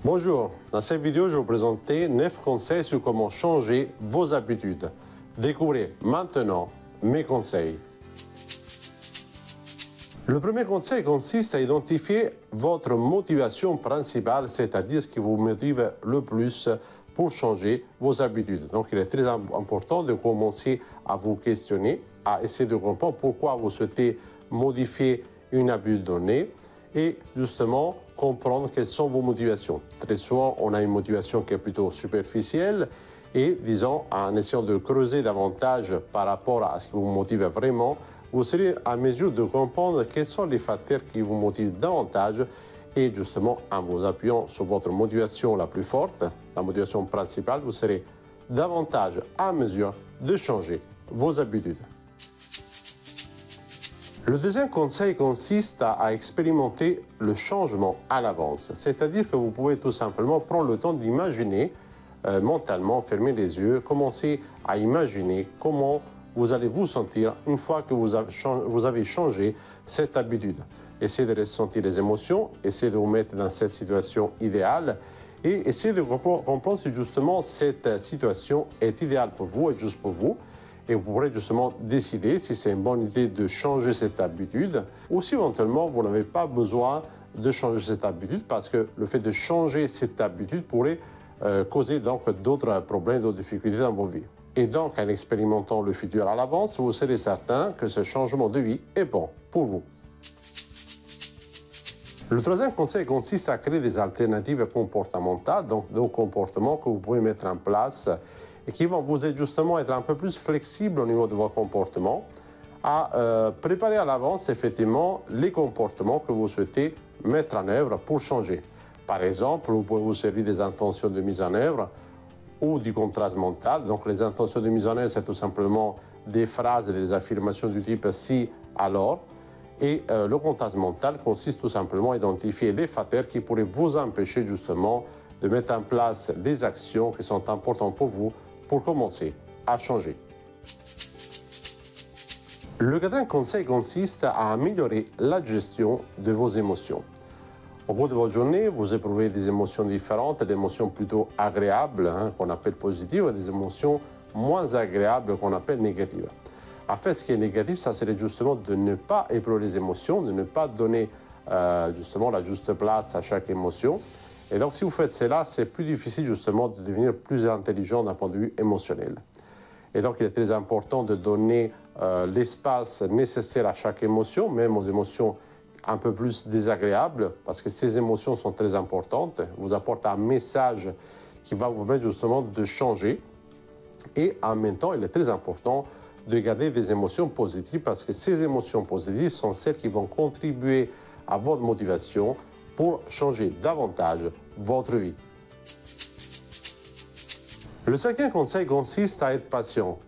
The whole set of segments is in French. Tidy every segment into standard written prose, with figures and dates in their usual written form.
Bonjour, dans cette vidéo, je vais vous présenter 9 conseils sur comment changer vos habitudes. Découvrez maintenant mes conseils. Le premier conseil consiste à identifier votre motivation principale, c'est-à-dire ce qui vous motive le plus pour changer vos habitudes. Donc, il est très important de commencer à vous questionner, à essayer de comprendre pourquoi vous souhaitez modifier une habitude donnée et justement comprendre quelles sont vos motivations. Très souvent, on a une motivation qui est plutôt superficielle et, disons, en essayant de creuser davantage par rapport à ce qui vous motive vraiment, vous serez à mesure de comprendre quels sont les facteurs qui vous motivent davantage et justement, en vous appuyant sur votre motivation la plus forte, la motivation principale, vous serez davantage à mesure de changer vos habitudes. Le deuxième conseil consiste à expérimenter le changement à l'avance. C'est-à-dire que vous pouvez tout simplement prendre le temps d'imaginer mentalement, fermer les yeux, commencer à imaginer comment vous allez vous sentir une fois que vous avez changé cette habitude. Essayez de ressentir les émotions, essayez de vous mettre dans cette situation idéale et essayez de comprendre si justement cette situation est idéale pour vous et juste pour vous. Et vous pourrez justement décider si c'est une bonne idée de changer cette habitude ou si éventuellement vous n'avez pas besoin de changer cette habitude parce que le fait de changer cette habitude pourrait causer donc d'autres problèmes, d'autres difficultés dans vos vies. Et donc en expérimentant le futur à l'avance, vous serez certain que ce changement de vie est bon pour vous. Le troisième conseil consiste à créer des alternatives comportementales, donc des comportements que vous pouvez mettre en place et qui vont vous aider justement à être un peu plus flexible au niveau de votre comportement, à préparer à l'avance effectivement les comportements que vous souhaitez mettre en œuvre pour changer. Par exemple, vous pouvez vous servir des intentions de mise en œuvre ou du contraste mental. Donc les intentions de mise en œuvre, c'est tout simplement des phrases et des affirmations du type « si, alors ». Et le contraste mental consiste tout simplement à identifier les facteurs qui pourraient vous empêcher justement de mettre en place des actions qui sont importantes pour vous pour commencer à changer. Le quatrième conseil consiste à améliorer la gestion de vos émotions. Au cours de votre journée, vous éprouvez des émotions différentes, des émotions plutôt agréables, qu'on appelle positives, et des émotions moins agréables qu'on appelle négatives. En fait, ce qui est négatif, ça serait justement de ne pas éprouver les émotions, de ne pas donner justement la juste place à chaque émotion. Et donc, si vous faites cela, c'est plus difficile justement de devenir plus intelligent d'un point de vue émotionnel. Et donc, il est très important de donner l'espace nécessaire à chaque émotion, même aux émotions un peu plus désagréables, parce que ces émotions sont très importantes, vous apportent un message qui va vous permettre justement de changer. Et en même temps, il est très important de garder des émotions positives, parce que ces émotions positives sont celles qui vont contribuer à votre motivation pour changer davantage votre vie. Le cinquième conseil consiste à être patient,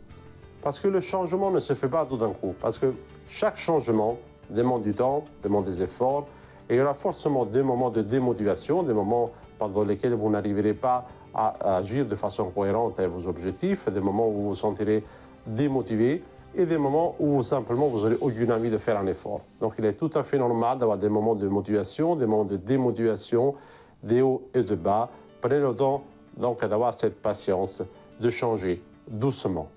parce que le changement ne se fait pas tout d'un coup, parce que chaque changement demande du temps, demande des efforts, et il y aura forcément des moments de démotivation, des moments pendant lesquels vous n'arriverez pas à agir de façon cohérente avec vos objectifs, des moments où vous vous sentirez démotivé, et des moments où simplement vous n'aurez aucune envie de faire un effort. Donc il est tout à fait normal d'avoir des moments de motivation, des moments de démotivation, des hauts et de bas. Prenez le temps donc d'avoir cette patience, de changer doucement.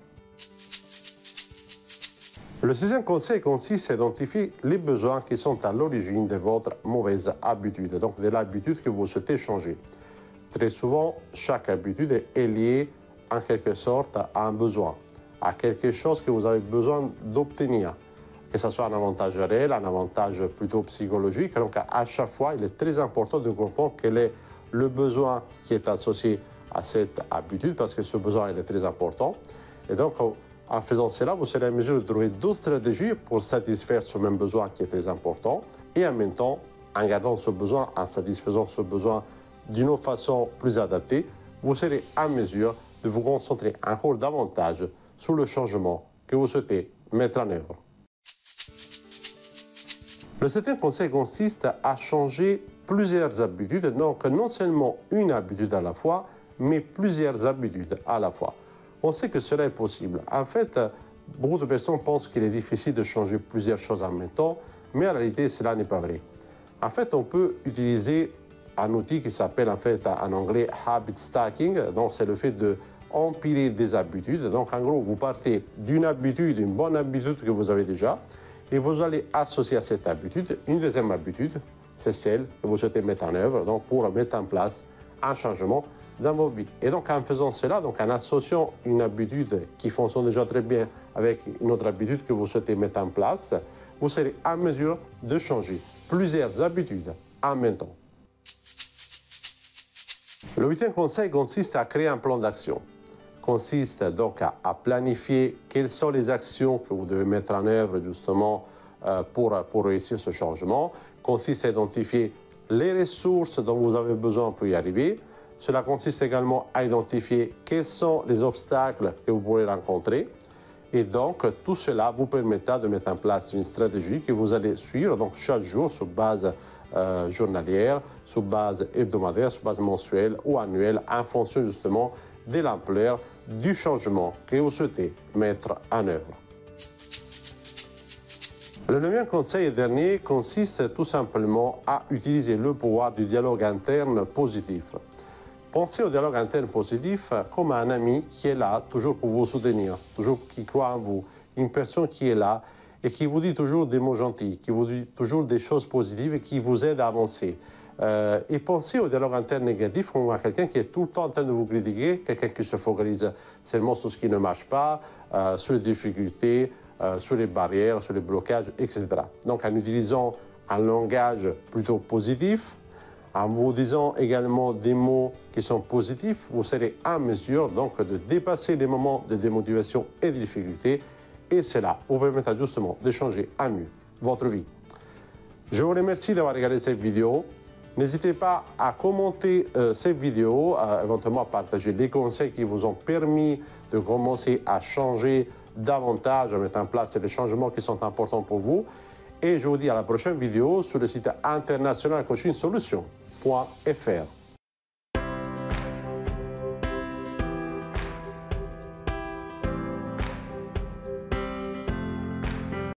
Le sixième conseil consiste à identifier les besoins qui sont à l'origine de votre mauvaise habitude, donc de l'habitude que vous souhaitez changer. Très souvent, chaque habitude est liée en quelque sorte à un besoin, à quelque chose que vous avez besoin d'obtenir, que ce soit un avantage réel, un avantage plutôt psychologique. Donc à chaque fois, il est très important de comprendre quel est le besoin qui est associé à cette habitude, parce que ce besoin il est très important. Et donc, en faisant cela, vous serez en mesure de trouver d'autres stratégies pour satisfaire ce même besoin qui est très important. Et en même temps, en gardant ce besoin, en satisfaisant ce besoin d'une autre façon plus adaptée, vous serez en mesure de vous concentrer encore davantage sur le changement que vous souhaitez mettre en œuvre. Le septième conseil consiste à changer plusieurs habitudes, donc non seulement une habitude à la fois, mais plusieurs habitudes à la fois. On sait que cela est possible. En fait, beaucoup de personnes pensent qu'il est difficile de changer plusieurs choses en même temps, mais en réalité, cela n'est pas vrai. En fait, on peut utiliser un outil qui s'appelle en fait en anglais habit stacking. Donc c'est le fait de empiler des habitudes. Donc en gros, vous partez d'une habitude, une bonne habitude que vous avez déjà, et vous allez associer à cette habitude une deuxième habitude, c'est celle que vous souhaitez mettre en œuvre donc pour mettre en place un changement dans vos vies. Et donc en faisant cela, donc en associant une habitude qui fonctionne déjà très bien avec une autre habitude que vous souhaitez mettre en place, vous serez en mesure de changer plusieurs habitudes en même temps. Le huitième conseil consiste à créer un plan d'action. Consiste donc à planifier quelles sont les actions que vous devez mettre en œuvre justement pour réussir ce changement. Consiste à identifier les ressources dont vous avez besoin pour y arriver. Cela consiste également à identifier quels sont les obstacles que vous pourrez rencontrer. Et donc, tout cela vous permettra de mettre en place une stratégie que vous allez suivre donc, chaque jour sur base journalière, sur base hebdomadaire, sur base mensuelle ou annuelle, en fonction justement de l'ampleur du changement que vous souhaitez mettre en œuvre. Le neuvième conseil et dernier consiste tout simplement à utiliser le pouvoir du dialogue interne positif. Pensez au dialogue interne positif comme un ami qui est là toujours pour vous soutenir, toujours qui croit en vous, une personne qui est là et qui vous dit toujours des mots gentils, qui vous dit toujours des choses positives et qui vous aide à avancer. Et pensez au dialogue interne négatif comme à quelqu'un qui est tout le temps en train de vous critiquer, quelqu'un qui se focalise seulement sur ce qui ne marche pas, sur les difficultés, sur les barrières, sur les blocages, etc. Donc en utilisant un langage plutôt positif, en vous disant également des mots qui sont positifs, vous serez en mesure donc de dépasser les moments de démotivation et de difficulté et cela vous permettra justement de changer à mieux votre vie. Je vous remercie d'avoir regardé cette vidéo. N'hésitez pas à commenter cette vidéo, éventuellement à partager les conseils qui vous ont permis de commencer à changer davantage, à mettre en place les changements qui sont importants pour vous. Et je vous dis à la prochaine vidéo sur le site international coaching solutions.fr.